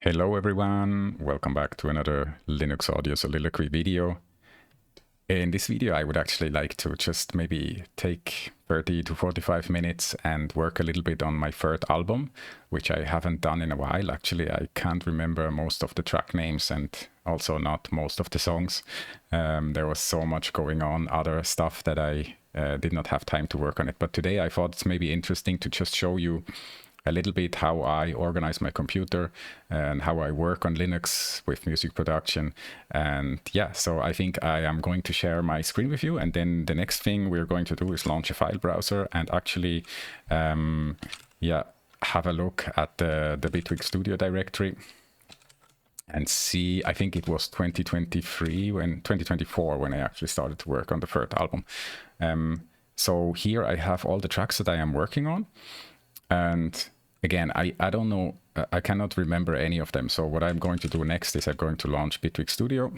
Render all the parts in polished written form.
Hello everyone, welcome back to another Linux audio soliloquy video. In this video I would actually like to just maybe take 30 to 45 minutes and work a little bit on my third album, which I haven't done in a while. Actually, I can't remember most of the track names and also not most of the songs. There was so much going on, other stuff that I did not have time to work on it. But today I thought it's maybe interesting to just show you a little bit how I organize my computer and how I work on Linux with music production. And yeah, so I think I am going to share my screen with you. And then the next thing we're going to do is launch a file browser and actually, have a look at the bedrückt studio directory and see, I think it was 2024 when I actually started to work on the third album. So here I have all the tracks that I am working on. And again, I don't know, I cannot remember any of them. So what I'm going to do next is I'm going to launch bedrückt Studio.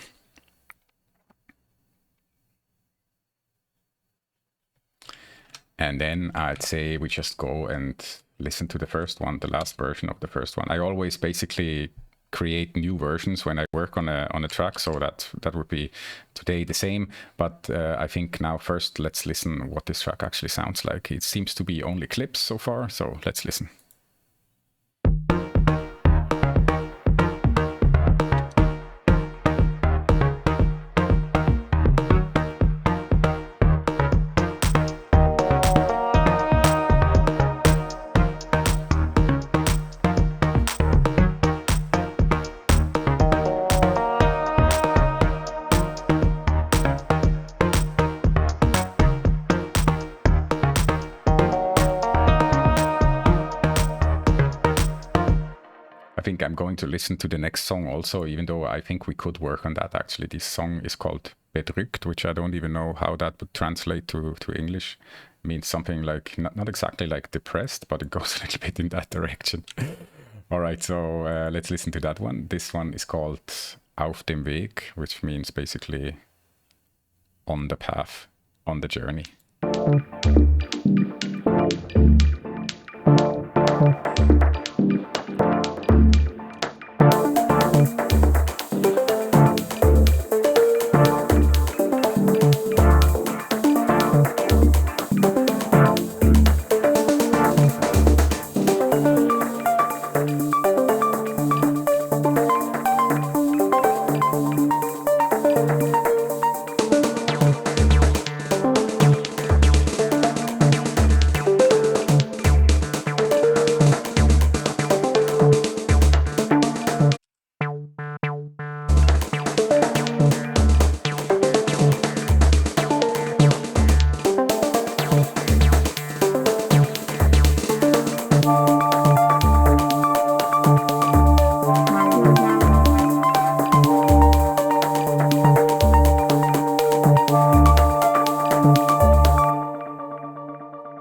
And then I'd say we just go and listen to the first one, the last version of the first one. I always basically create new versions when I work on a track, so that would be today the same. But I think now first let's listen what this track actually sounds like. It seems to be only clips so far, so let's listen. I think I'm going to listen to the next song also, even though I think we could work on that actually. This song is called Bedrückt, which I don't even know how that would translate to English. It means something like, not exactly like depressed, but it goes a little bit in that direction. All right, so let's listen to that one. This one is called Auf dem Weg, which means basically on the path, on the journey.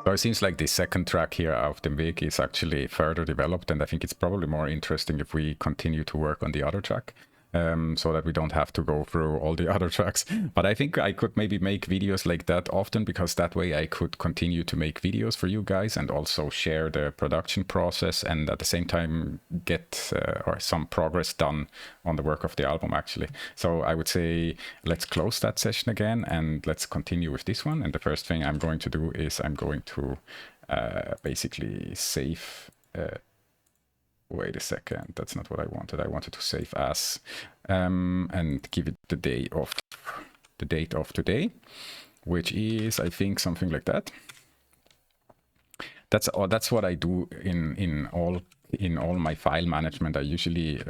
So it seems like the second track here, Auf dem Weg, is actually further developed, and I think it's probably more interesting if we continue to work on the other track, so that we don't have to go through all the other tracks. But I think I could maybe make videos like that often, because that way I could continue to make videos for you guys and also share the production process and at the same time get or some progress done on the work of the album actually. So I would say let's close that session again and let's continue with this one. And the first thing I'm going to do is I'm going to basically save wait a second, that's not what I wanted. I wanted to save as and give it the date of today, which is, I think, something like that. That's what I do in all my file management. I usually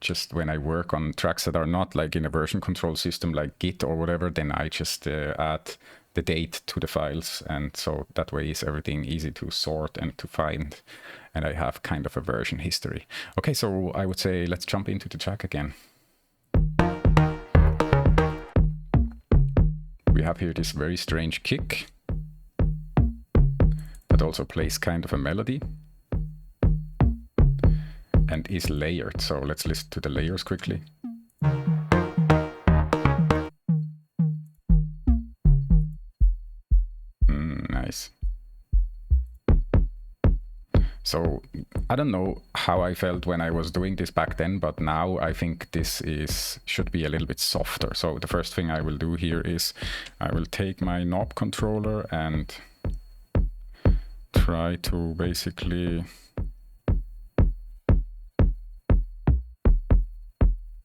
just when I work on tracks that are not like in a version control system like Git or whatever, then I just add the date to the files, and so that way is everything easy to sort and to find, and I have kind of a version history. Okay, so I would say let's jump into the track again. We have here this very strange kick that also plays kind of a melody and is layered. So let's listen to the layers quickly. Nice. So I don't know how I felt when I was doing this back then, but now I think this should be a little bit softer. So the first thing I will do here is I will take my knob controller and try to basically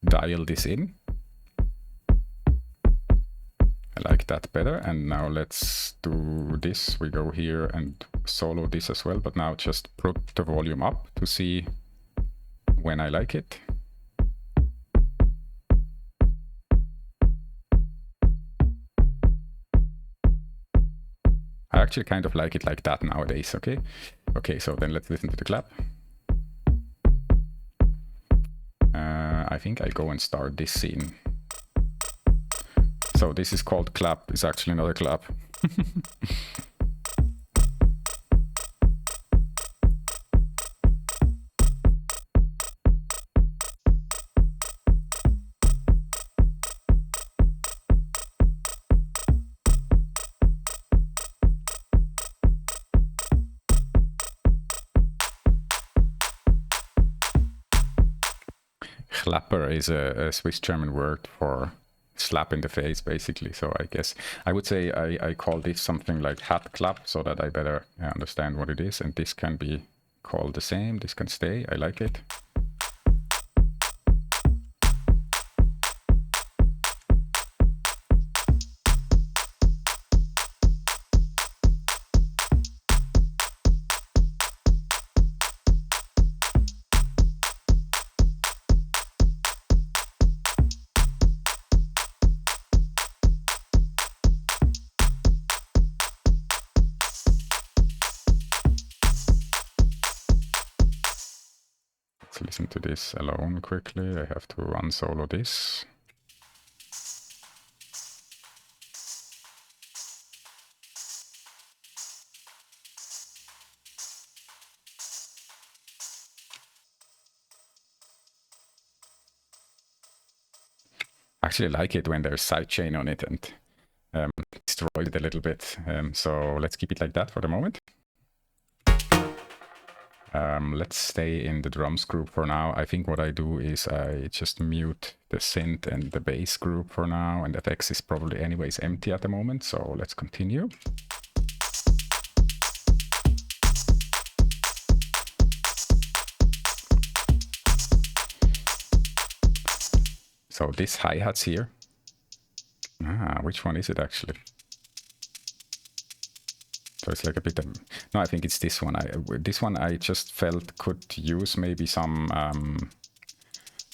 dial this in. I like that better. And now let's do this. We go here and solo this as well, but now just put the volume up to see when I like it. I actually kind of like it like that nowadays, okay? Okay, so then let's listen to the clap. I think I go and start this scene. So this is called clap, it's actually another clap. Klapper is a Swiss German word for slap in the face, basically. So I guess I would say I call this something like hat clap so that I better understand what it is. And this can be called the same. This can stay. I like it. Listen to this alone quickly. I have to unsolo this. Actually, I like it when there's sidechain on it and destroy it a little bit. So let's keep it like that for the moment. Let's stay in the drums group for now. I think what I do is I just mute the synth and the bass group for now, and FX is probably anyways empty at the moment, so let's continue. So this hi-hat's here. Which one is it actually? So it's like a bit of, no, I think it's this one. This one I just felt could use maybe some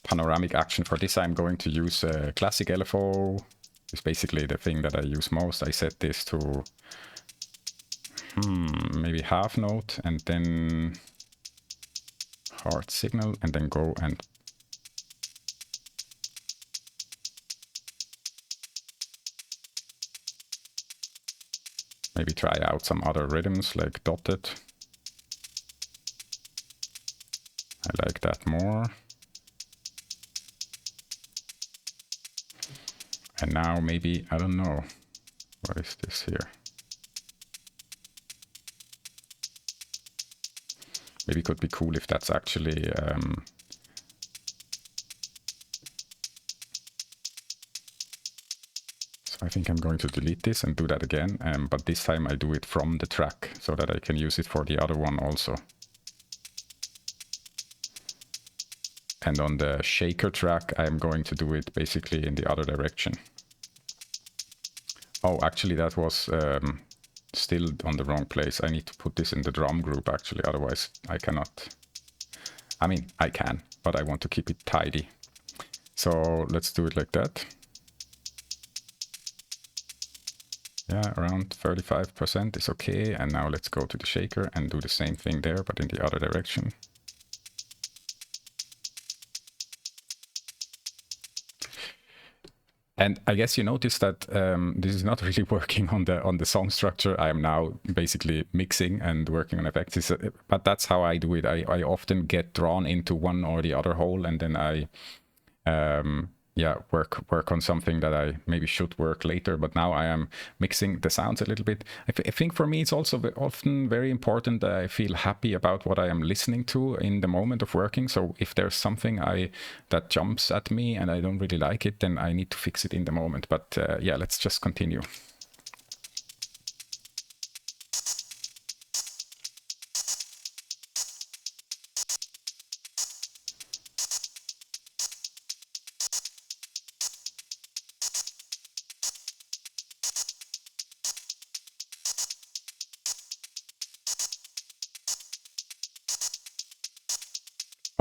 panoramic action. For this I'm going to use classic LFO. It's basically the thing that I use most. I set this to maybe half note and then hard signal and then go and maybe try out some other rhythms like dotted. I like that more. And now maybe, I don't know, what is this here? Maybe it could be cool if that's actually I think I'm going to delete this and do that again, but this time I do it from the track so that I can use it for the other one also. And on the shaker track, I'm going to do it basically in the other direction. Oh, actually that was still on the wrong place. I need to put this in the drum group actually, otherwise I cannot. I mean, I can, but I want to keep it tidy. So let's do it like that. Yeah, around 35% is okay. And now let's go to the shaker and do the same thing there, but in the other direction. And I guess you notice that this is not really working on the song structure. I am now basically mixing and working on effects, but that's how I do it. I often get drawn into one or the other hole, and then I work on something that I maybe should work later, but now I am mixing the sounds a little bit. I think for me it's also often very important that I feel happy about what I am listening to in the moment of working. So if there's something that jumps at me and I don't really like it, then I need to fix it in the moment. But yeah, let's just continue.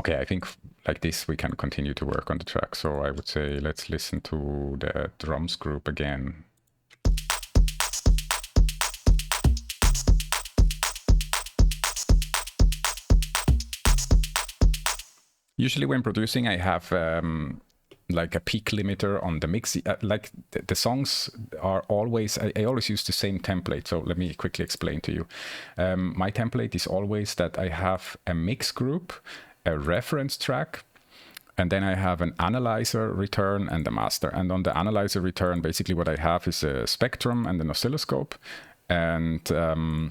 Okay, I think like this we can continue to work on the track. So I would say let's listen to the drums group again. Usually when producing, I have like a peak limiter on the mix. Like the songs are always, I always use the same template. So let me quickly explain to you. My template is always that I have a mix group, a reference track, and then I have an analyzer return and a master. And on the analyzer return, basically what I have is a spectrum and an oscilloscope. And the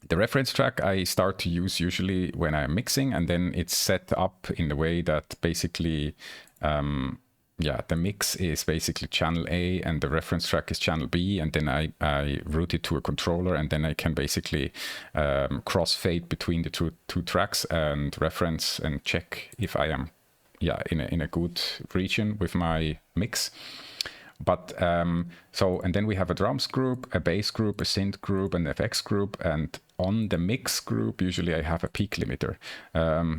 reference track I start to use usually when I'm mixing, and then it's set up in the way that basically, the mix is basically channel A and the reference track is channel B, and then I route it to a controller, and then I can basically crossfade between the two tracks and reference and check if I am in a good region with my mix. But and then we have a drums group, a bass group, a synth group, an FX group, and on the mix group usually I have a peak limiter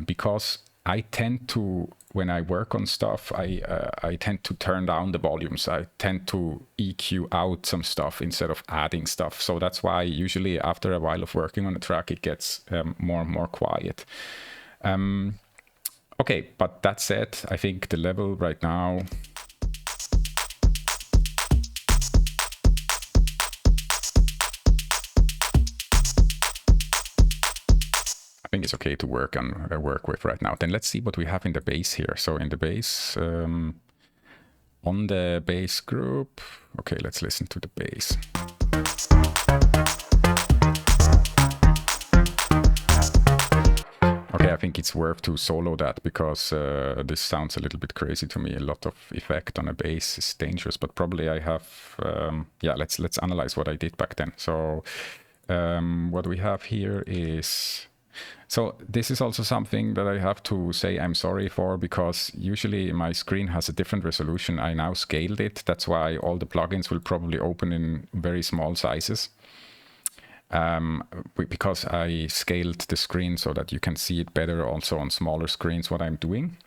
because I tend to, when I work on stuff, I tend to turn down the volumes. I tend to EQ out some stuff instead of adding stuff. So that's why usually after a while of working on a track, it gets more and more quiet. Okay, but that said, I think the level right now, I think it's okay to work with right now. Then let's see what we have in the bass here. So in the bass, on the bass group, okay, let's listen to the bass. Okay, I think it's worth to solo that because this sounds a little bit crazy to me. A lot of effect on a bass is dangerous, but probably I have, let's analyze what I did back then. So what we have here is, so this is also something that I have to say I'm sorry for, because usually my screen has a different resolution. I now scaled it. That's why all the plugins will probably open in very small sizes. Because I scaled the screen so that you can see it better also on smaller screens what I'm doing.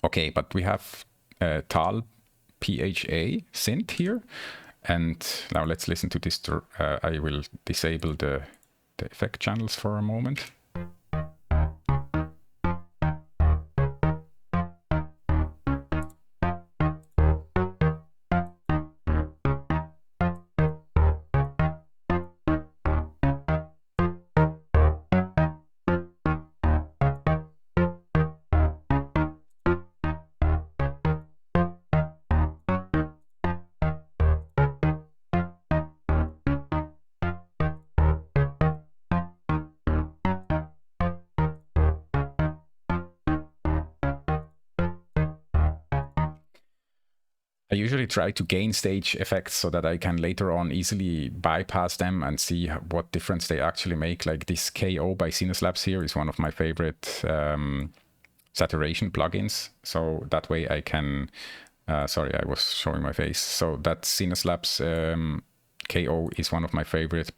Okay, but we have Tal PHA synth here. And now let's listen to this. I will disable the effect channels for a moment. I usually try to gain stage effects so that I can later on easily bypass them and see what difference they actually make. Like this KO by Synaslabs here is one of my favorite saturation plugins. So that way I can, sorry, I was showing my face. So that Synaslabs KO is one of my favorite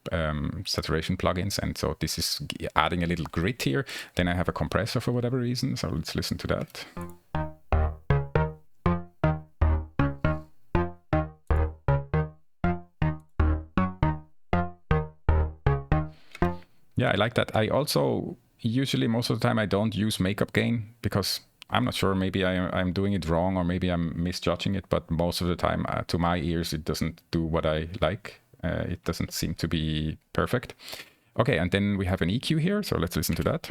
saturation plugins. And so this is adding a little grit here. Then I have a compressor for whatever reason. So let's listen to that. Yeah, I like that. I also usually most of the time I don't use makeup gain because I'm not sure, maybe I'm doing it wrong or maybe I'm misjudging it, but most of the time to my ears it doesn't do what I like. It doesn't seem to be perfect. Okay, and then we have an EQ here, so let's listen to that.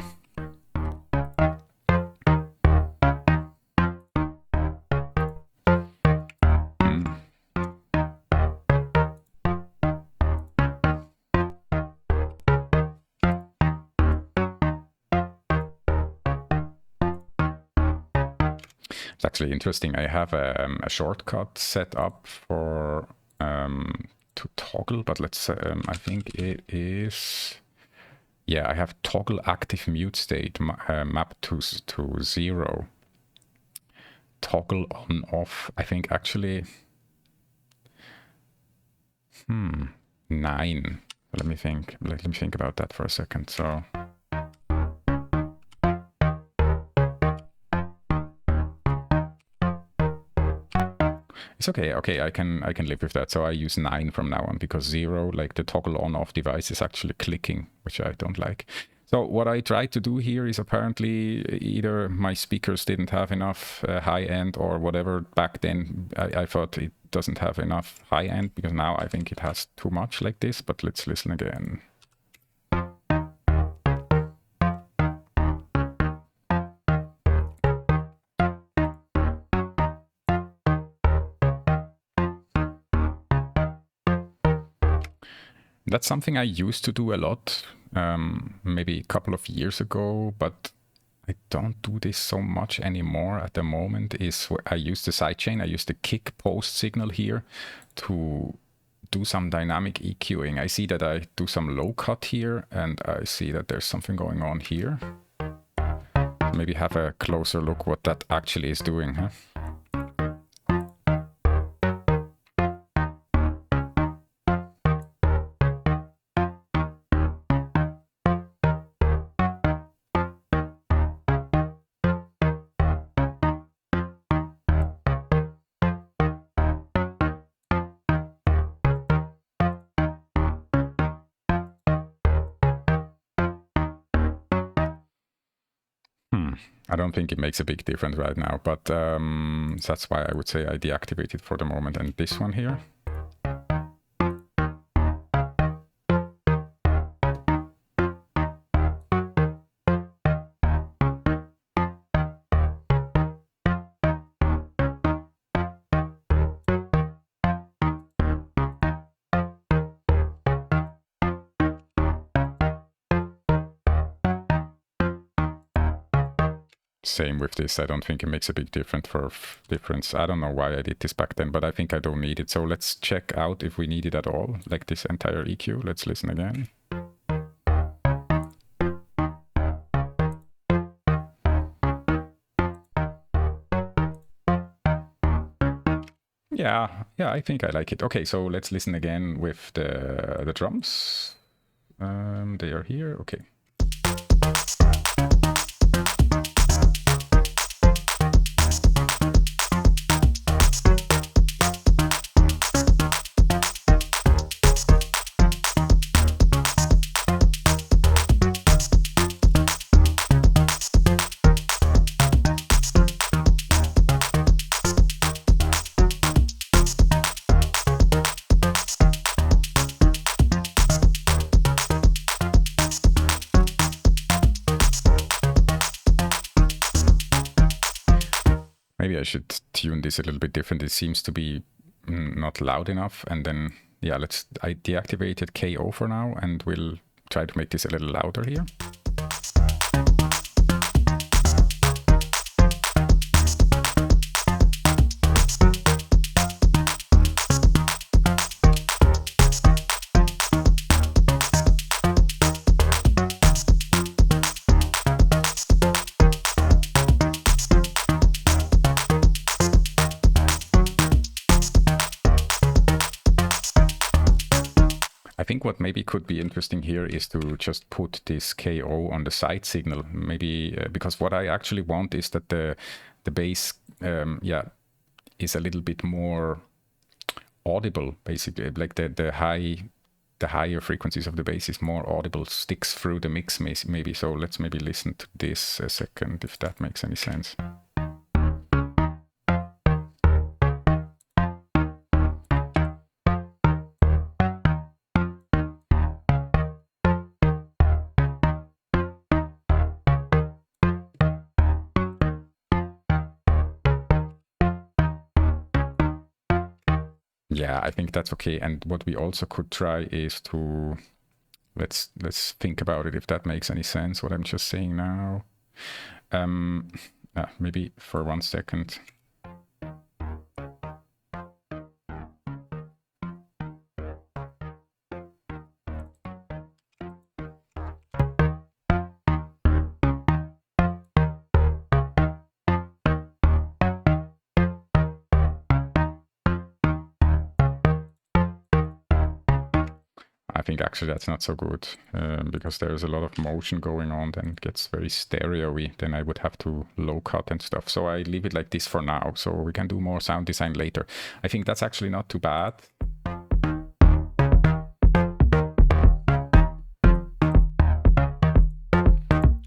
It's actually interesting. I have a shortcut set up for to toggle, but let's I think it is, yeah, I have toggle active mute state mapped to 0. Toggle on off, I think actually 9. Let me think about that for a second. So it's okay. Okay, I can live with that. So I use 9 from now on, because 0, like the toggle on off device, is actually clicking, which I don't like. So what I tried to do here is, apparently either my speakers didn't have enough high end or whatever. Back then I thought it doesn't have enough high end, because now I think it has too much like this. But let's listen again. That's something I used to do a lot, maybe a couple of years ago, but I don't do this so much anymore at the moment. I use the sidechain, I use the kick post signal here to do some dynamic EQing. I see that I do some low cut here, and I see that there's something going on here. Maybe have a closer look what that actually is doing, huh? I don't think it makes a big difference right now, but that's why I would say I deactivate it for the moment. And this one here. Same with this. I don't think it makes a big difference. I don't know why I did this back then, but I think I don't need it. So let's check out if we need it at all, like this entire EQ. Let's listen again. Yeah, I think I like it. Okay, so let's listen again with the drums. They are here. Okay. Maybe I should tune this a little bit different. It seems to be not loud enough. And then, yeah, I deactivated KO for now, and we'll try to make this a little louder here. I think what maybe could be interesting here is to just put this KO on the side signal, maybe because what I actually want is that the bass, is a little bit more audible, basically, like the higher frequencies of the bass is more audible, sticks through the mix maybe. So let's maybe listen to this a second, if that makes any sense. Yeah, I think that's okay. And what we also could try is to let's think about it, if that makes any sense, what I'm just saying now. maybe for 1 second. I think actually that's not so good because there's a lot of motion going on, then it gets very stereo-y. Then I would have to low cut and stuff. So I leave it like this for now. So we can do more sound design later. I think that's actually not too bad.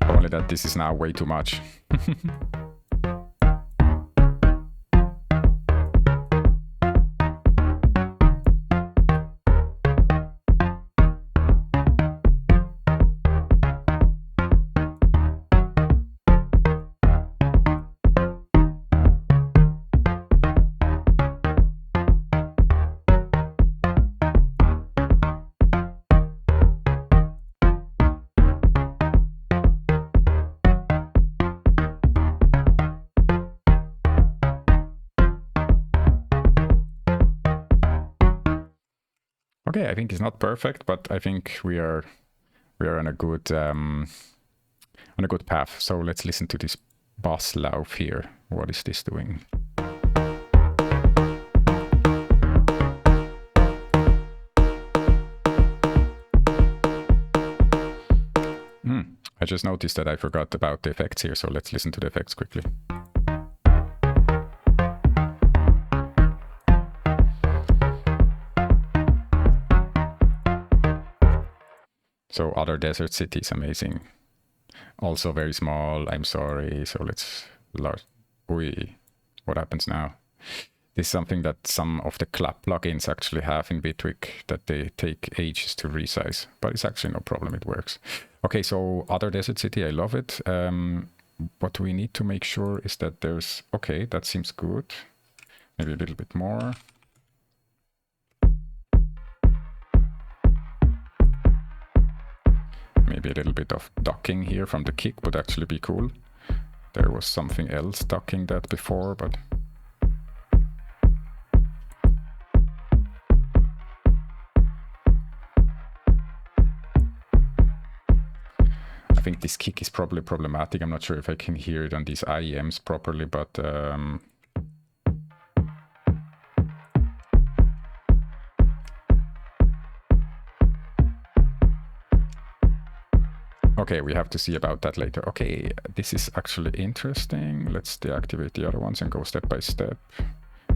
Only that this is now way too much. Okay, I think it's not perfect, but I think we are on a good path. So let's listen to this bass lauf here. What is this doing? I just noticed that I forgot about the effects here, so let's listen to the effects quickly. So Other Desert City is amazing. Also very small, I'm sorry. So let's large. Ui, what happens now? This is something that some of the clap plugins actually have in bedrückt, that they take ages to resize, but it's actually no problem, it works. Okay, so Other Desert City, I love it. What we need to make sure is that there's, okay, that seems good. Maybe a little bit more. Maybe a little bit of ducking here from the kick would actually be cool. There was something else ducking that before, but... I think this kick is probably problematic. I'm not sure if I can hear it on these IEMs properly, but... Okay, we have to see about that later. Okay, this is actually interesting. Let's deactivate the other ones and go step by step.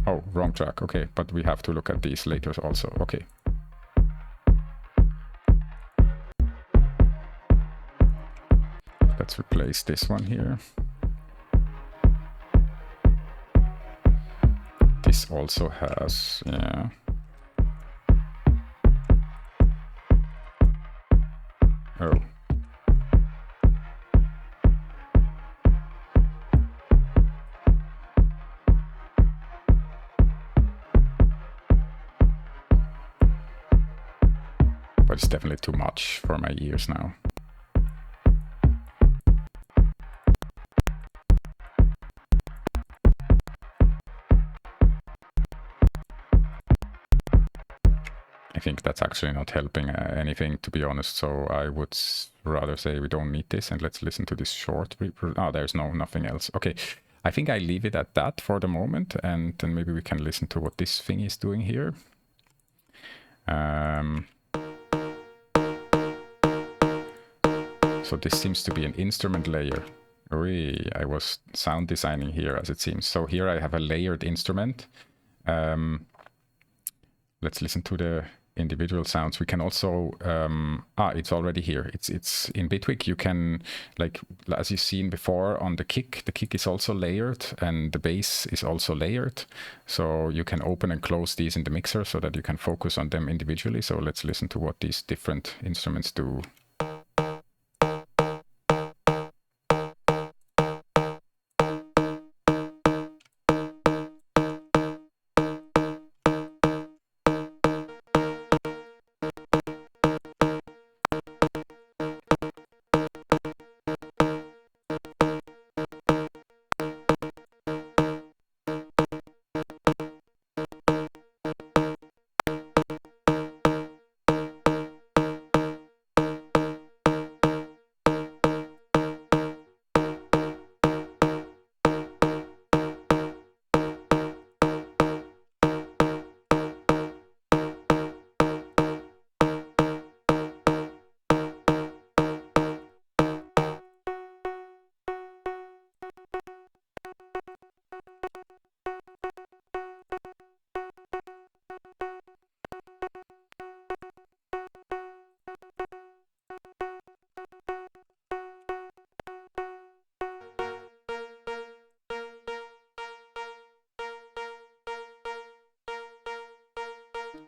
Oh, wrong track. Okay, but we have to look at these later also. Okay. Let's replace this one here. This also has, yeah. Oh. But it's definitely too much for my ears now. I think that's actually not helping anything, to be honest. So I would rather say we don't need this, and let's listen to this short. Oh, there's nothing else. Okay, I think I leave it at that for the moment, and then maybe we can listen to what this thing is doing here. So this seems to be an instrument layer. Ui, I was sound designing here, as it seems. So here I have a layered instrument. Let's listen to the individual sounds. We can also it's already here. It's in bedrückt. You can, like as you've seen before on the kick is also layered, and the bass is also layered. So you can open and close these in the mixer so that you can focus on them individually. So let's listen to what these different instruments do.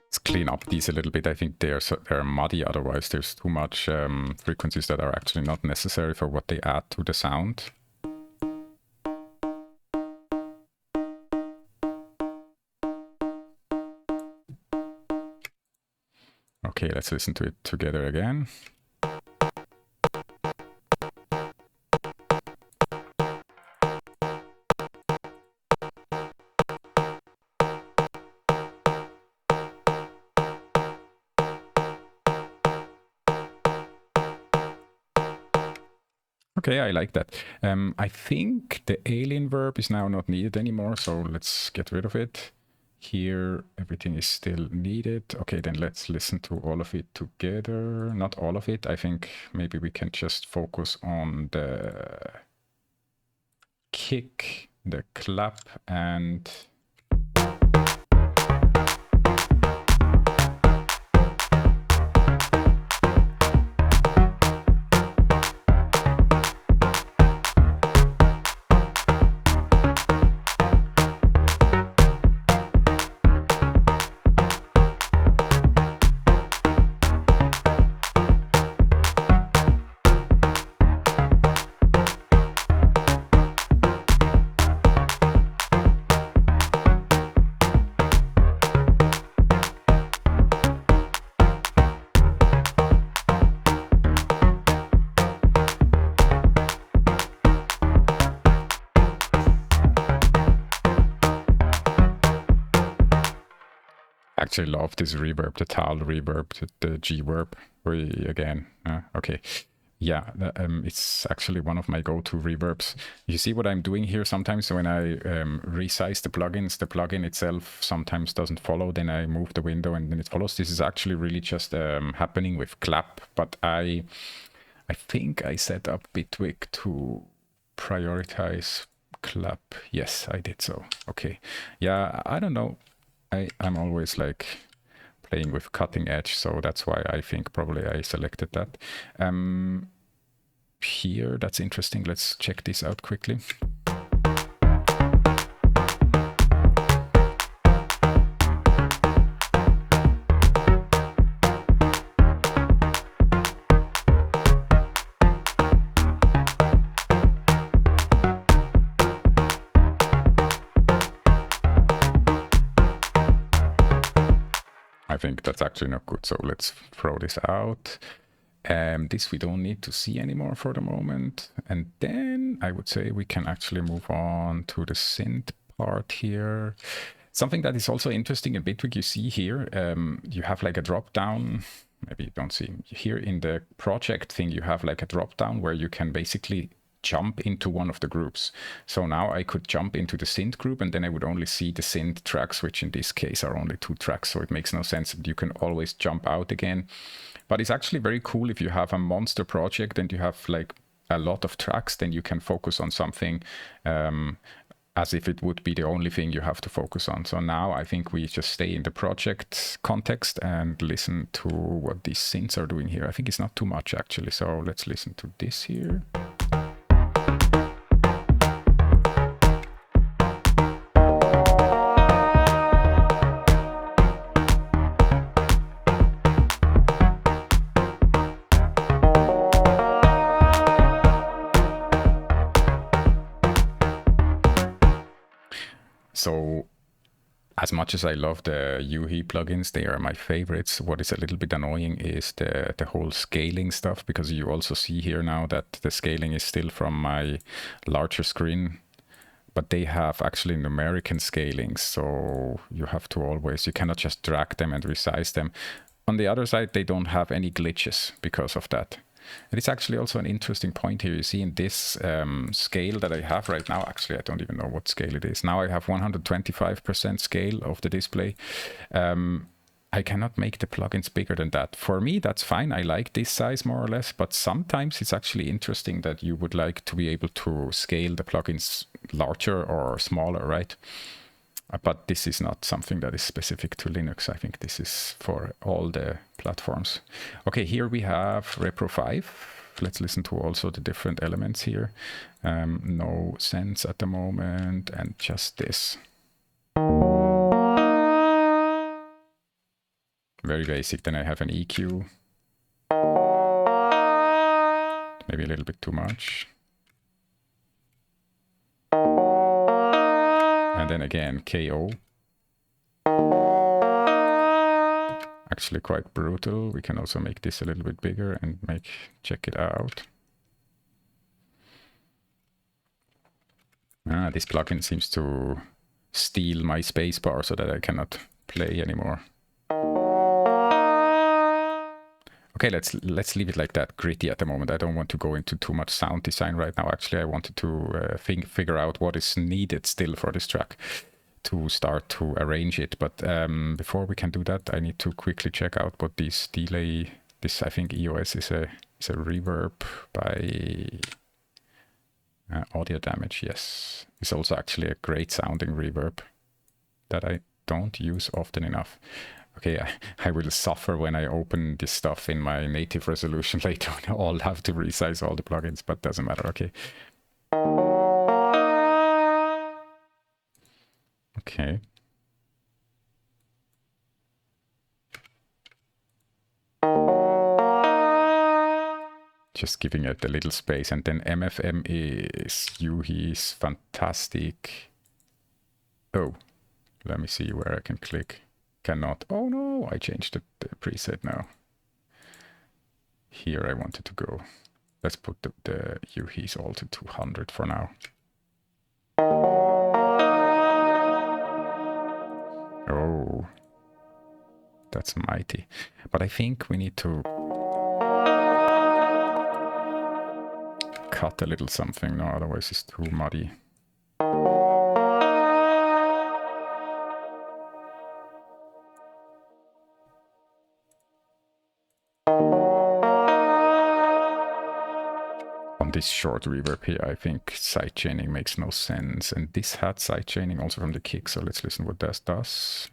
Let's clean up these a little bit. I think they're muddy, otherwise there's too much frequencies that are actually not necessary for what they add to the sound. Okay, let's listen to it together again. Okay, I like that. I think the alien verb is now not needed anymore, so let's get rid of it. Here, everything is still needed. Okay, then let's listen to all of it together. Not all of it. I think maybe we can just focus on the kick, the clap, and... Actually love this reverb, the tal reverb, the G verb. Again, okay. Yeah, it's actually one of my go-to reverbs. You see what I'm doing here sometimes when I resize the plugin itself sometimes doesn't follow, then I move the window and then it follows. This is actually really just happening with clap, but I think I set up bedrückt to prioritize clap. Yes, I did so. Okay. Yeah, I don't know. I'm always like playing with cutting edge, so that's why I think probably I selected that. Here, that's interesting. Let's check this out quickly. I think that's actually not good, so let's throw this out. This we don't need to see anymore for the moment. And then I would say we can actually move on to the synth part here. Something that is also interesting in bedrückt, you see here, you have like a drop down. Maybe you don't see here in the project thing, you have like a drop down where you can basically jump into one of the groups. So now I could jump into the synth group and then I would only see the synth tracks, which in this case are only 2 tracks. So it makes no sense that you can always jump out again. But it's actually very cool if you have a monster project and you have like a lot of tracks, then you can focus on something as if it would be the only thing you have to focus on. So now I think we just stay in the project context and listen to what these synths are doing here. I think it's not too much actually. So let's listen to this here. So as much as I love the UHE plugins, they are my favorites. What is a little bit annoying is the whole scaling stuff, because you also see here now that the scaling is still from my larger screen, but they have actually numeric scaling. So you have to always, you cannot just drag them and resize them. On the other side, they don't have any glitches because of that. And it's actually also an interesting point here. You see in this scale that I have right now, actually, I don't even know what scale it is. Now I have 125% scale of the display. I cannot make the plugins bigger than that. For me, that's fine. I like this size more or less, but sometimes it's actually interesting that you would like to be able to scale the plugins larger or smaller, right? But this is not something that is specific to Linux. I think this is for all the platforms. Okay, here we have Repro 5. Let's listen to also the different elements here. No sense at the moment, and just this. Very basic. Then I have an EQ. Maybe a little bit too much. And then again, KO. Actually quite brutal. We can also make this a little bit bigger and check it out. This plugin seems to steal my spacebar so that I cannot play anymore. Okay, let's leave it like that, gritty at the moment. I don't want to go into too much sound design right now. Actually, I wanted to figure out what is needed still for this track to start to arrange it. But before we can do that, I need to quickly check out what this delay. This, I think, EOS is a reverb by Audio Damage. Yes, it's also actually a great sounding reverb that I don't use often enough. Okay, I will suffer when I open this stuff in my native resolution later on. I'll have to resize all the plugins, but doesn't matter. Okay. Okay. Just giving it a little space. And then MFM is he's fantastic. Oh, let me see where I can click. Cannot. Oh no, I changed the preset now. Here I wanted to go. Let's put the he's all to 200 for now. Oh, that's mighty. But I think we need to cut a little something. No, otherwise it's too muddy. On this short reverb here, I think sidechaining makes no sense. And this had sidechaining also from the kick, so let's listen what that does.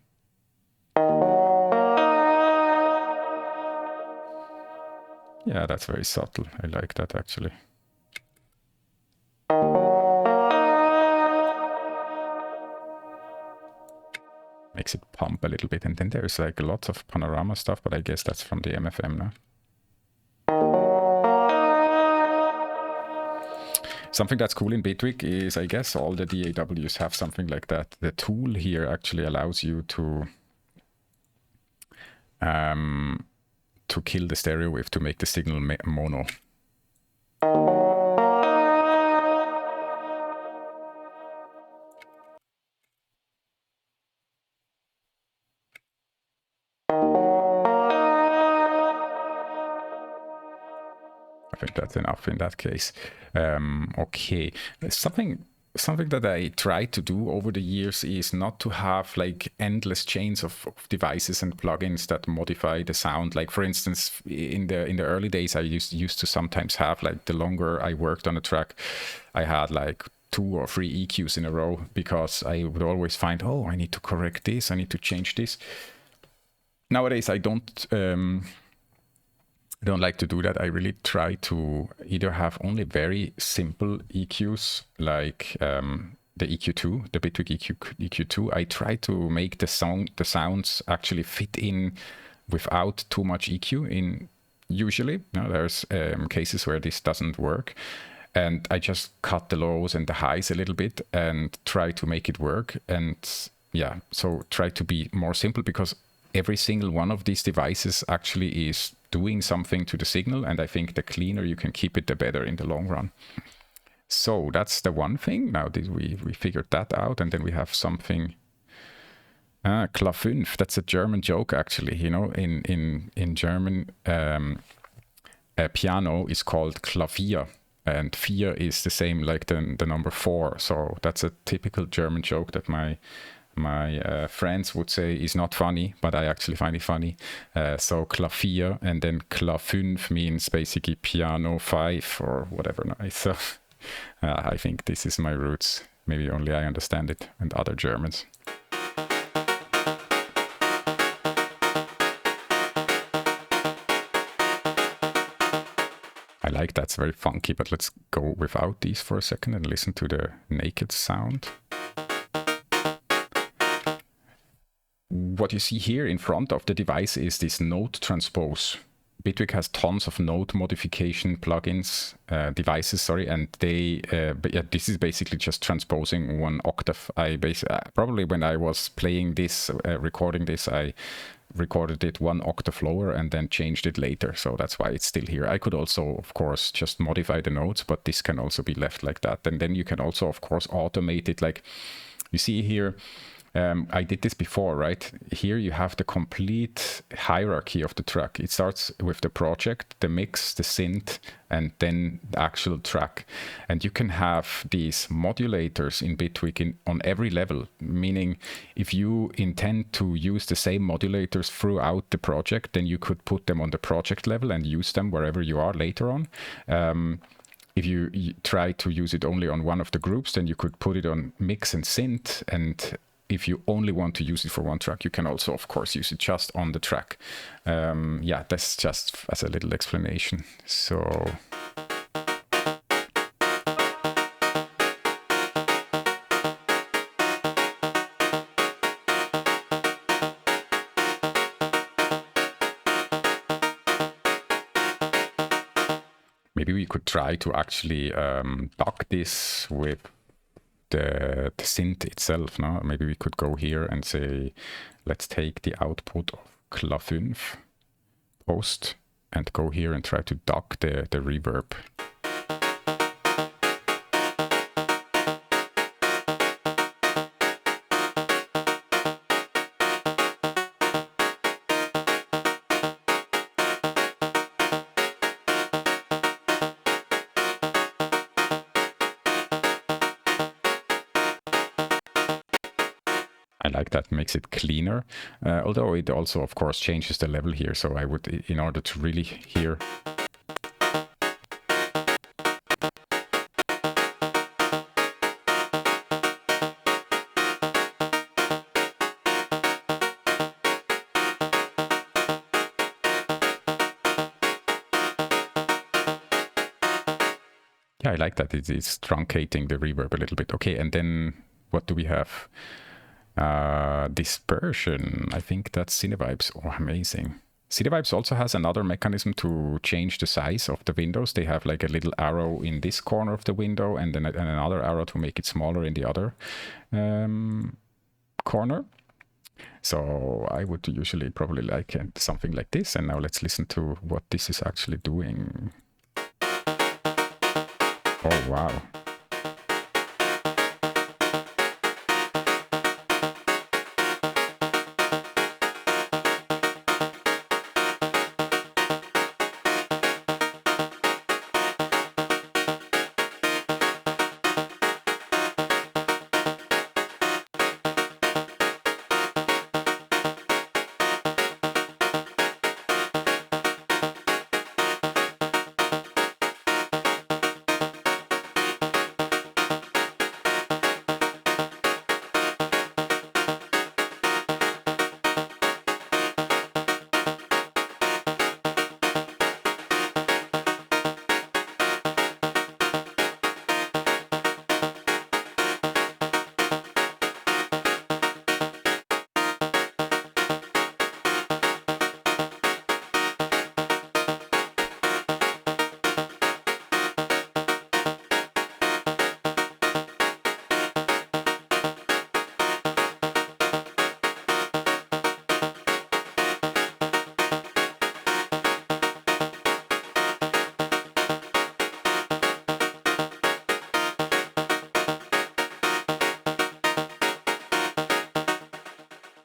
Yeah, that's very subtle. I like that actually. Makes it pump a little bit. And then there's like lots of panorama stuff, but I guess that's from the MFM now. Something that's cool in bedrückt is, I guess, all the DAWs have something like that. The tool here actually allows you to kill the stereo wave to make the signal mono. I think that's enough in that case. Okay, something that I try to do over the years is not to have like endless chains of devices and plugins that modify the sound. Like for instance, in the early days, I used to sometimes have, like, the longer I worked on a track, I had like 2 or 3 EQs in a row, because I would always find, oh, I need to correct this, I need to change this. Nowadays, I don't like to do that. I really try to either have only very simple EQs, like the EQ2, the bedrückt EQ2. I try to make the sounds actually fit in without too much EQ in. Usually, there's cases where this doesn't work, and I just cut the lows and the highs a little bit and try to make it work. And yeah, so try to be more simple, because every single one of these devices actually is doing something to the signal, and I think the cleaner you can keep it, the better in the long run. So that's the one thing. Now we figured that out, and then we have something. Kla 5, that's a German joke actually. You know, in German, a piano is called Klavier, and 4 is the same like the number 4. So that's a typical German joke that my my friends would say is not funny, but I actually find it funny. So Klavier and then Kla5 means basically piano 5 or whatever. So I think this is my roots. Maybe only I understand it and other Germans. I like that's very funky, but let's go without these for a second and listen to the naked sound. What you see here in front of the device is this note transpose. Bitwig has tons of note modification plugins, devices, and they, but yeah, this is basically just transposing one octave. Probably when I was playing this, recording this, I recorded it one octave lower and then changed it later, so that's why it's still here. I could also, of course, just modify the notes, but this can also be left like that. And then you can also, of course, automate it. Like you see here, I did this before, right? Here you have the complete hierarchy of the track. It starts with the project, the mix, the synth, and then the actual track. And you can have these modulators in Bitwig on every level, meaning if you intend to use the same modulators throughout the project, then you could put them on the project level and use them wherever you are later on. If you try to use it only on one of the groups, then you could put it on mix and synth. And if you only want to use it for one track, you can also, of course, use it just on the track. Yeah, that's just as a little explanation. So maybe we could try to actually dock this with the synth itself. No? Maybe we could go here and say, let's take the output of Kla5 post and go here and try to dock the reverb. I like that, makes it cleaner, although it also, of course, changes the level here. So I would, in order to really hear. Yeah, I like that. It's truncating the reverb a little bit. Okay, and then what do we have? Dispersion. I think that's Cinevibes. Oh, amazing. Cinevibes also has another mechanism to change the size of the windows. They have like a little arrow in this corner of the window and then another arrow to make it smaller in the other corner. So I would usually probably like something like this. And now let's listen to what this is actually doing. Oh, wow.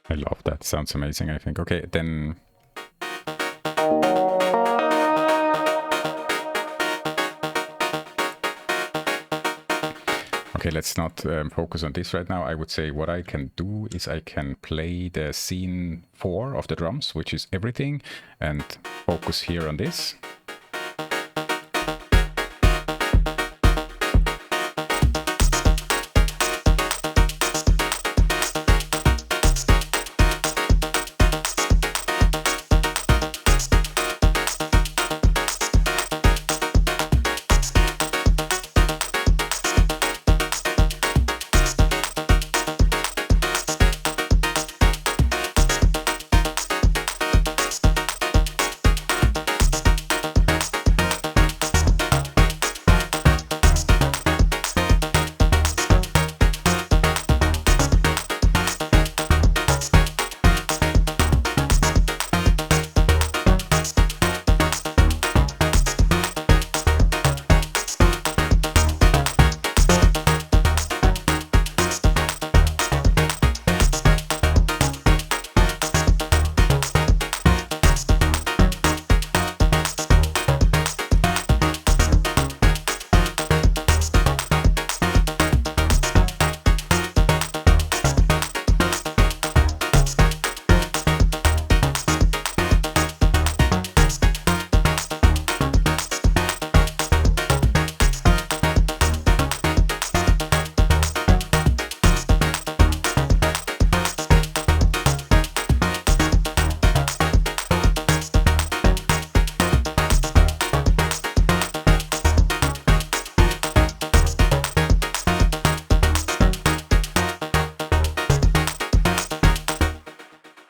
I love that. Sounds amazing, I think. Okay, then. Okay, let's not focus on this right now. I would say what I can do is I can play the scene 4 of the drums, which is everything, and focus here on this.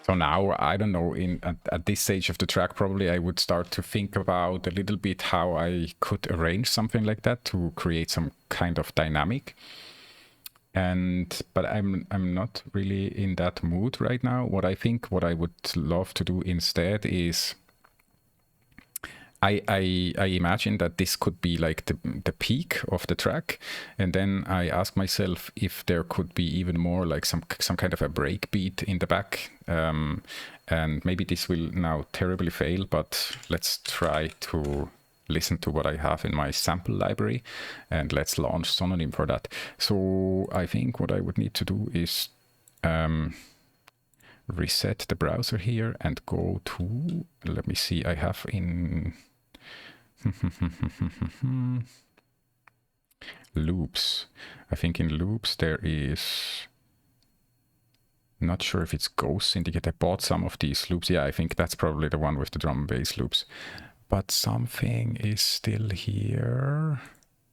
So now, I don't know, at this stage of the track, probably I would start to think about a little bit how I could arrange something like that to create some kind of dynamic. But I'm not really in that mood right now. What I would love to do instead is I imagine that this could be like the peak of the track, and then I ask myself if there could be even more like some kind of a break beat in the back, and maybe this will now terribly fail, but let's try to listen to what I have in my sample library, and let's launch Synonym for that. So I think what I would need to do is reset the browser here and go to, let me see, I have in loops. I think in loops there is, not sure if it's Ghost Syndicate. I bought some of these loops. Yeah, I think that's probably the one with the drum and bass loops. But something is still here.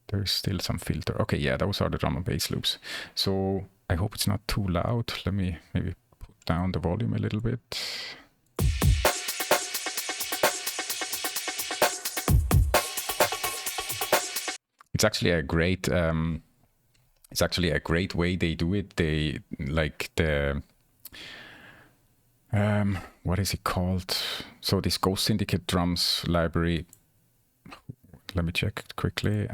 There's still some filter. Okay, yeah, those are the drum and bass loops. So I hope it's not too loud. Let me maybe put down the volume a little bit. It's actually a great way they do it. They like the what is it called? So this Ghost Syndicate drums library. Let me check it quickly.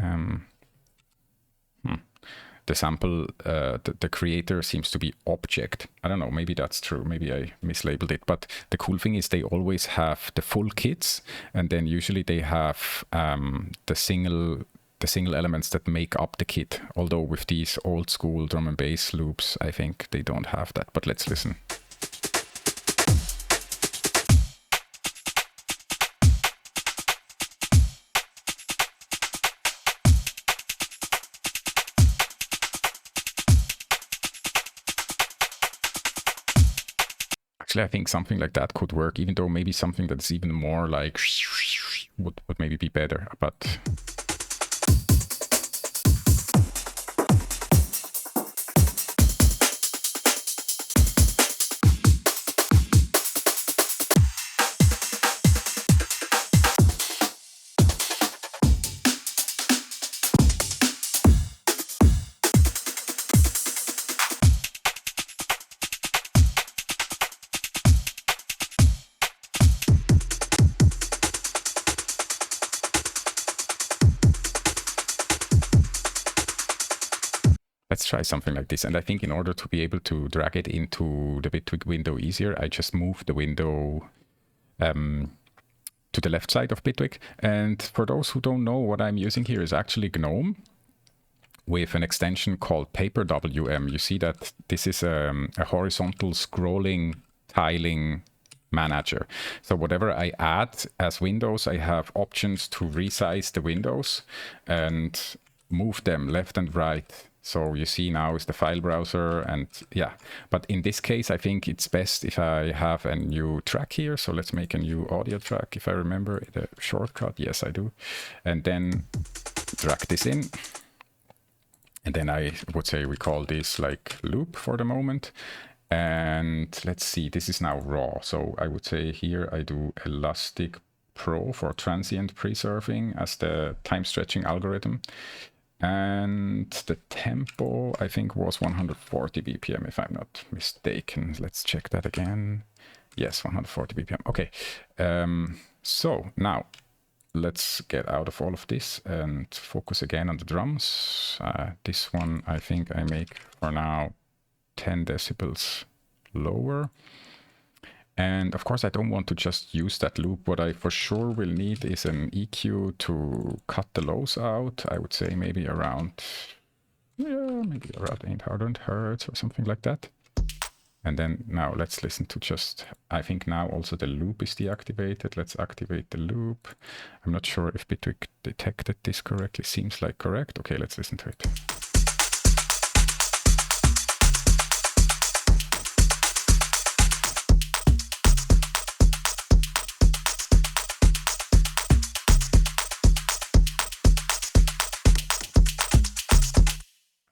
The sample, the creator seems to be Object. I don't know, maybe that's true. Maybe I mislabeled it. But the cool thing is they always have the full kits, and then usually they have the single elements that make up the kit. Although with these old school drum and bass loops, I think they don't have that. But let's listen. Actually, I think something like that could work, even though maybe something that's even more like would maybe be better. But let's try something like this. And I think in order to be able to drag it into the bedrückt window easier, I just move the window to the left side of bedrückt. And for those who don't know, what I'm using here is actually GNOME. with an extension called Paper WM. You see that this is a horizontal scrolling tiling manager. So whatever I add as windows, I have options to resize the windows and move them left and right. So you see now is the file browser, and yeah, but in this case, I think it's best if I have a new track here. So let's make a new audio track. If I remember the shortcut, yes, I do. And then drag this in. And then I would say we call this like loop for the moment. And let's see, this is now raw. So I would say here I do Elastic Pro for transient preserving as the time stretching algorithm. And the tempo, I think, was 140 BPM, if I'm not mistaken. Let's check that again. Yes, 140 BPM. Okay. So now let's get out of all of this and focus again on the drums. This one, I think I make for now 10 decibels lower. And of course, I don't want to just use that loop. What I for sure will need is an EQ to cut the lows out. I would say maybe around 800 hertz or something like that. And then now let's listen to just, I think now also the loop is deactivated. Let's activate the loop. I'm not sure if bedrückt detected this correctly. Seems like correct. Okay, let's listen to it.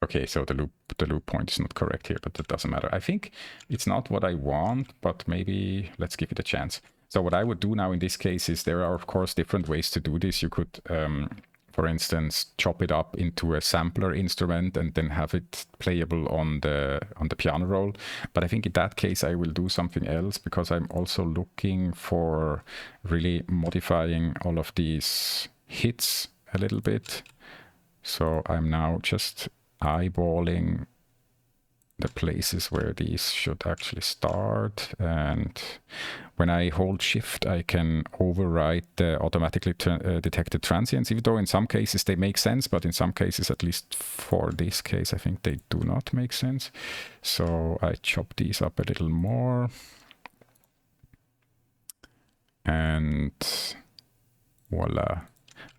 Okay, so the loop point is not correct here, but that doesn't matter. I think it's not what I want, but maybe let's give it a chance. So what I would do now in this case is there are, of course, different ways to do this. You could, for instance, chop it up into a sampler instrument and then have it playable on the piano roll. But I think in that case, I will do something else because I'm also looking for really modifying all of these hits a little bit. So I'm now just eyeballing the places where these should actually start, and when I hold shift I can override the automatically detected transients, even though in some cases they make sense, but in some cases, at least for this case, I think they do not make sense. So I chop these up a little more, and voila.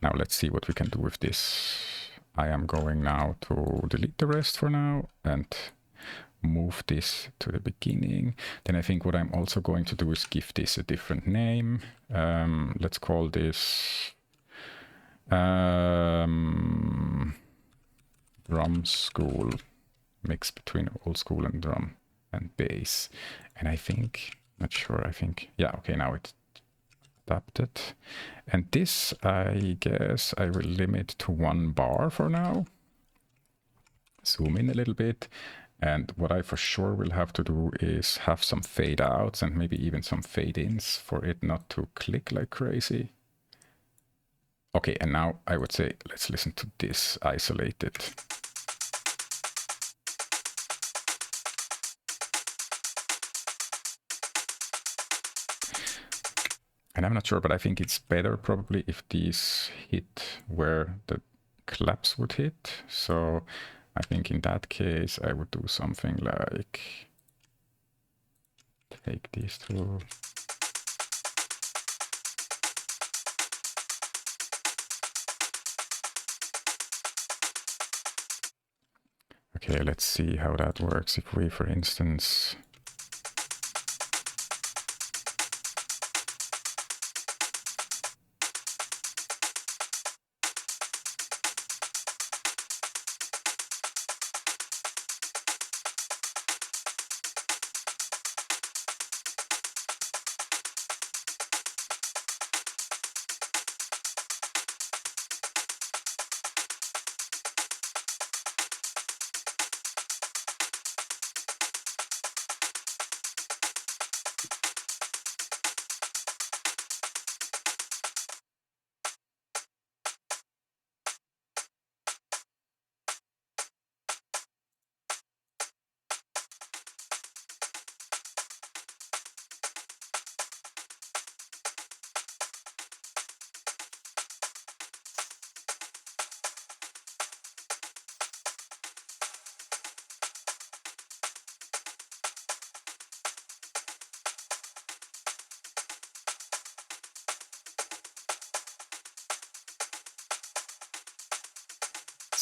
Now let's see what we can do with this. I am going now to delete the rest for now and move this to the beginning. Then I think what I'm also going to do is give this a different name. Let's call this drum school, mix between old school and drum and bass. And I think, not sure, I think, yeah, okay, now it's adapted. And this, I guess I will limit to 1 bar for now. Zoom in a little bit. And what I for sure will have to do is have some fade outs and maybe even some fade ins for it not to click like crazy. Okay, and now I would say, let's listen to this isolated. And I'm not sure, but I think it's better probably if these hit where the claps would hit. So I think in that case, I would do something like take these two. Okay, let's see how that works. If we, for instance,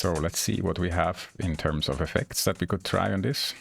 So let's see what we have in terms of effects that we could try on this.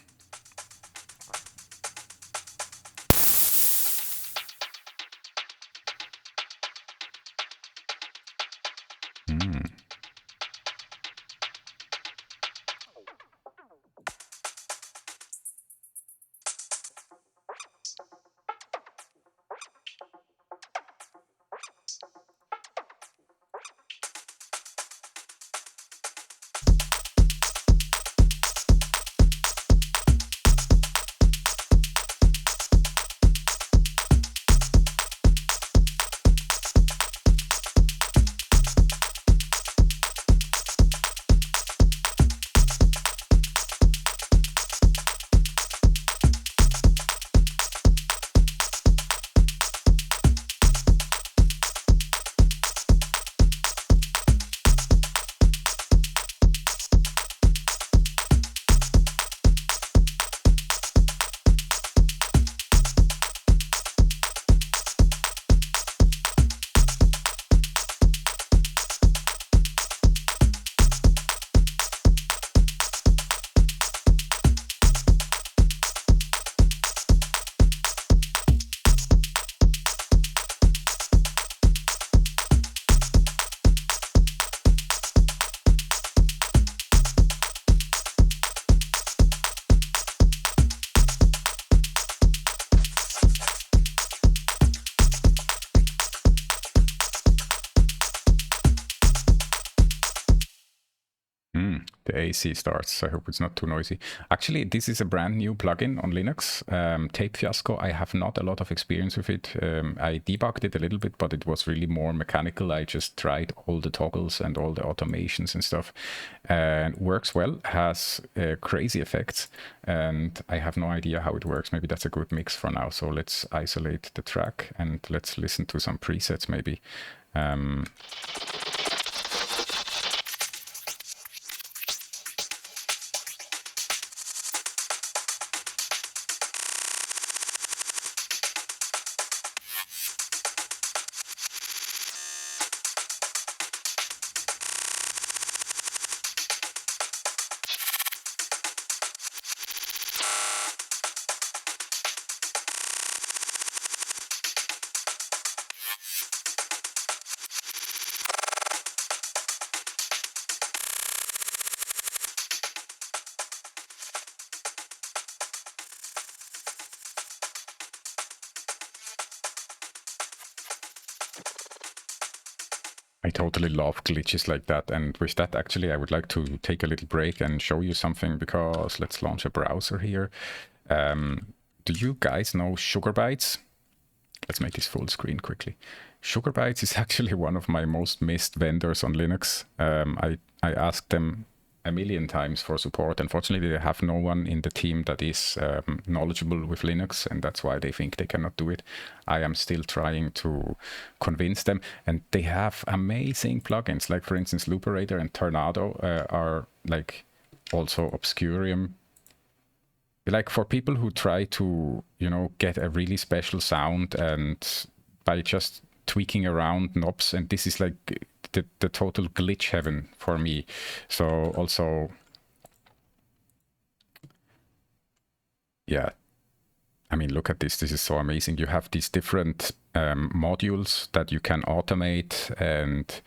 The AC starts. I hope it's not too noisy. Actually, this is a brand new plugin on Linux. Tape Fiasco. I have not a lot of experience with it. I debugged it a little bit, but it was really more mechanical. I just tried all the toggles and all the automations and stuff. And works well, has crazy effects. And I have no idea how it works. Maybe that's a good mix for now. So let's isolate the track and let's listen to some presets maybe. I totally love glitches like that. And with that, actually, I would like to take a little break and show you something, because let's launch a browser here. Do you guys know Sugar Bytes? Let's make this full screen quickly. Sugar Bytes is actually one of my most missed vendors on Linux. I asked them a million times for support. Unfortunately, they have no one in the team that is knowledgeable with Linux, and that's why they think they cannot do it. I am still trying to convince them, and they have amazing plugins, like for instance Looperator and Tornado are like also Obscurium. Like for people who try to, you know, get a really special sound and by just tweaking around knobs, and this is like the total glitch heaven for me. So also, yeah, I mean, look at this. This is so amazing. You have these different modules that you can automate, and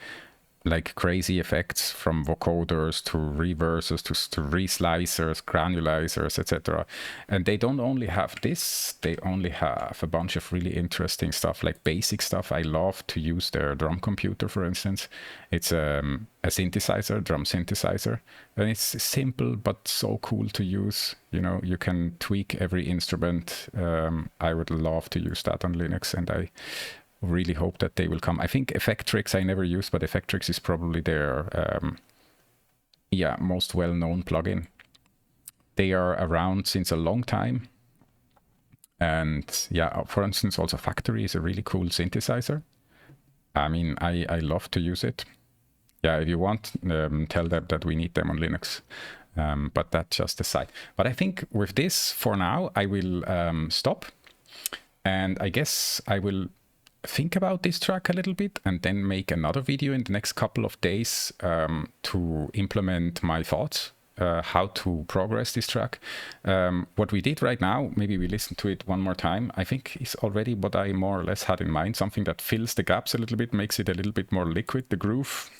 like crazy effects from vocoders to reversers to reslicers, granulizers, etc. And they don't only have this, they only have a bunch of really interesting stuff, like basic stuff. I love to use their drum computer, for instance. It's a synthesizer, drum synthesizer, and it's simple but so cool to use. You know, you can tweak every instrument. I would love to use that on Linux, and I really hope that they will come. I think Effectrix I never used, but Effectrix is probably their most well-known plugin. They are around since a long time, and yeah, for instance, also Factory is a really cool synthesizer. I mean, I love to use it. Yeah, if you want, tell them that we need them on Linux. But that's just aside. But I think with this, for now, I will stop, and I guess I will think about this track a little bit and then make another video in the next couple of days to implement my thoughts, how to progress this track. What we did right now, maybe we listen to it one more time, I think is already what I more or less had in mind, something that fills the gaps a little bit, makes it a little bit more liquid, the groove.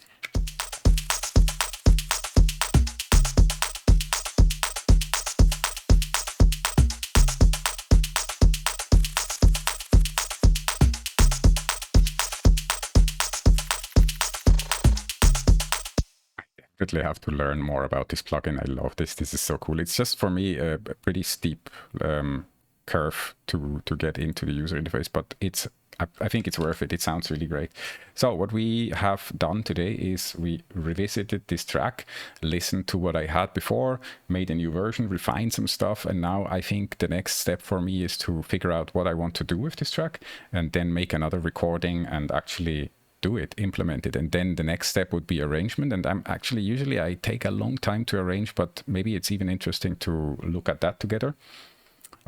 Definitely have to learn more about this plugin. I love this. This is so cool. It's just for me a pretty steep curve to get into the user interface, but I think it's worth it. It sounds really great. So what we have done today is we revisited this track, listened to what I had before, made a new version, refined some stuff, and now I think the next step for me is to figure out what I want to do with this track and then make another recording and actually do it, implement it. And then the next step would be arrangement. And usually I take a long time to arrange, but maybe it's even interesting to look at that together.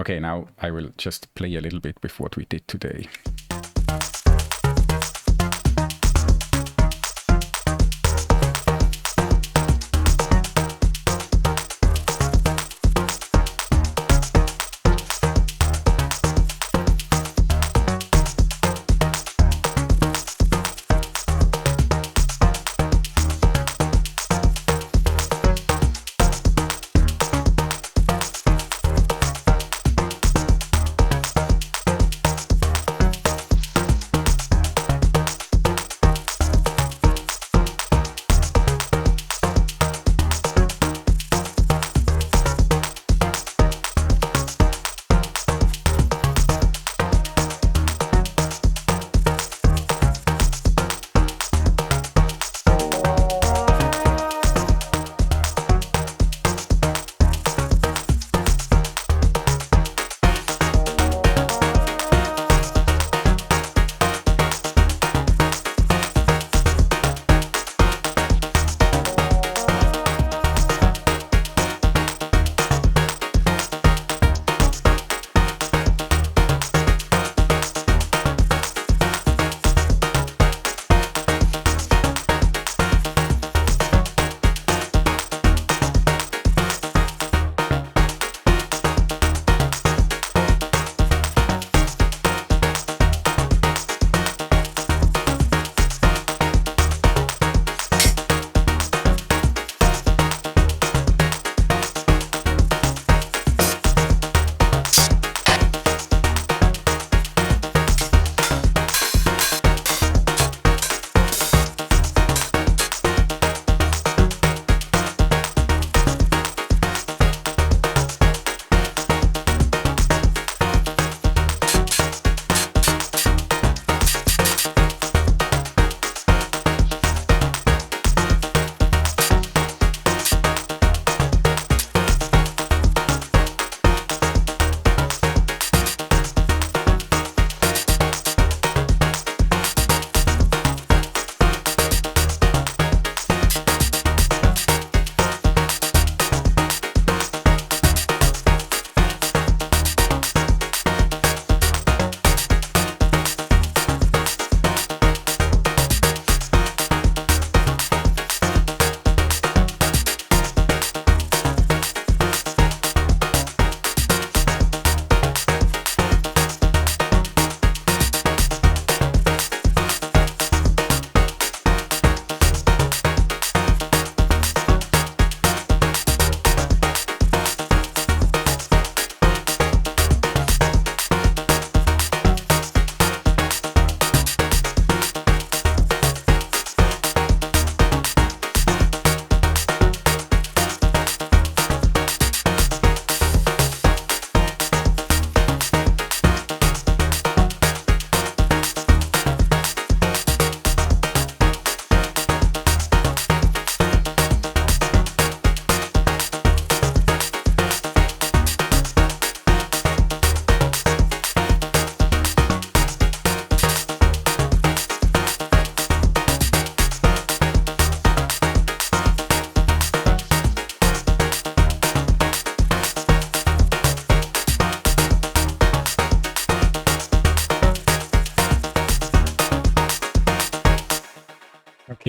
Okay, now I will just play a little bit with what we did today.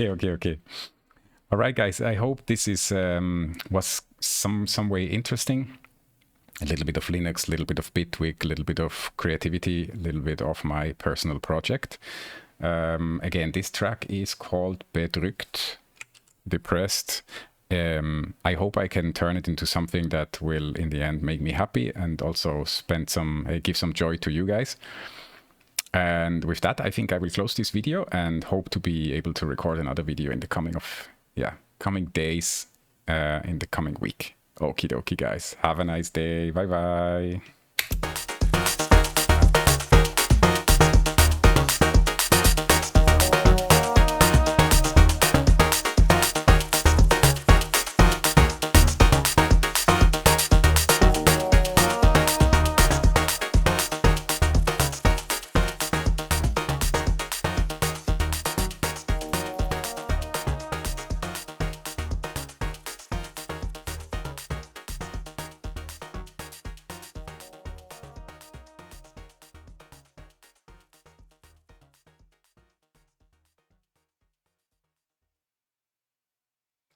Okay. All right, guys. I hope this is was some way interesting. A little bit of Linux, a little bit of Bitwig, a little bit of creativity, a little bit of my personal project. Again, this track is called Bedrückt, depressed. I hope I can turn it into something that will, in the end, make me happy and also give some joy to you guys. And with that, I think I will close this video and hope to be able to record another video in the coming days, in the coming week. Okie dokie, guys. Have a nice day. Bye bye.